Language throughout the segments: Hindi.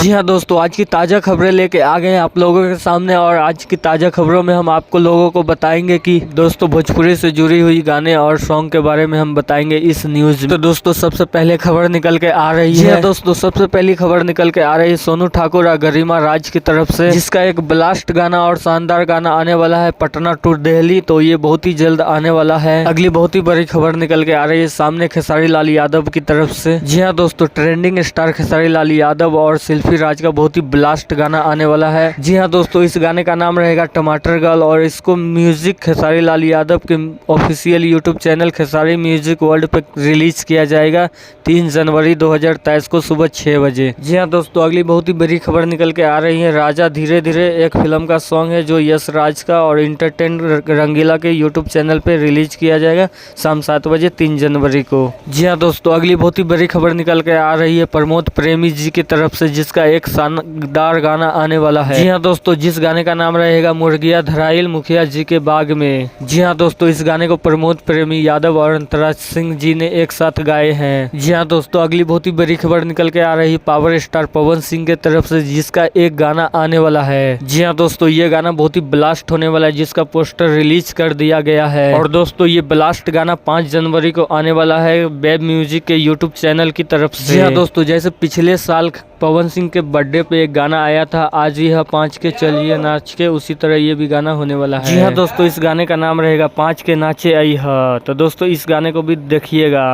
जी हाँ दोस्तों, आज की ताज़ा खबरें लेके आ गए हैं आप लोगों के सामने। और आज की ताज़ा खबरों में हम आपको लोगों को बताएंगे कि दोस्तों भोजपुरी से जुड़ी हुई गाने और सॉन्ग के बारे में हम बताएंगे इस न्यूज में। तो दोस्तों सबसे पहले खबर निकल के आ रही है। दोस्तों सबसे पहली खबर निकल के आ रही है सोनू ठाकुर और गरिमा राज की तरफ से, जिसका एक ब्लास्ट गाना और शानदार गाना आने वाला है पटना टू दिल्ली। तो ये बहुत ही जल्द आने वाला है। अगली बहुत ही बड़ी खबर निकल के आ रही है सामने खेसारी लाल यादव की तरफ से। जी हाँ दोस्तों, ट्रेंडिंग स्टार खेसारी लाल यादव और शिल्पी राज का बहुत ही ब्लास्ट गाना आने वाला है। जी हाँ दोस्तों, इस गाने का नाम रहेगा टमाटर गर्ल और इसको म्यूजिक खेसारी लाल यादव के official YouTube channel Khesari music world पे रिलीज किया जाएगा 3 जनवरी 2023 को सुबह 6 बजे। जी हाँ दोस्तों, अगली बहुत ही बड़ी खबर निकल के आ रही है। राजा धीरे धीरे एक फिल्म का सॉन्ग है जो यश राज का और इंटरटेन रंगीला के यूट्यूब चैनल पे रिलीज किया जाएगा शाम 7 बजे 3 जनवरी को। जी हाँ दोस्तों, अगली बहुत ही बड़ी खबर निकल के आ रही है प्रमोद प्रेमी जी की तरफ से, जिसका एक शानदार गाना आने वाला है। जी हाँ दोस्तों, जिस गाने का नाम रहेगा मुर्गिया धराइल मुखिया जी के बाग में। जी हाँ दोस्तों, इस गाने को प्रमोद प्रेमी यादव और अंतराज सिंह जी ने एक साथ गाए हैं। जी हाँ दोस्तों, अगली बहुत ही बड़ी खबर निकल के आ रही है पावर स्टार पवन सिंह के तरफ से, जिसका एक गाना आने वाला है। जी हाँ दोस्तों, ये गाना बहुत ही ब्लास्ट होने वाला है, जिसका पोस्टर रिलीज कर दिया गया है। और दोस्तों ये ब्लास्ट गाना 5 जनवरी को आने वाला है वेब म्यूजिक के यूट्यूब चैनल की तरफ से। जी हाँ दोस्तों, जैसे पिछले साल पवन सिंह के बर्थडे पे एक गाना आया था आज ही है 5 के चलिए नाच के, उसी तरह ये भी गाना होने वाला है। जी हाँ दोस्तों, इस गाने का नाम रहेगा 5 के नाचे आई है। तो दोस्तों इस गाने को भी देखिएगा।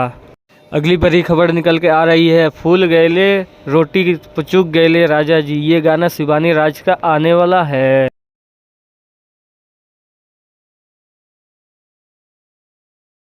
अगली बड़ी खबर निकल के आ रही है फूल गैले रोटी चुक गैले राजा जी, ये गाना शिवानी राज का आने वाला है।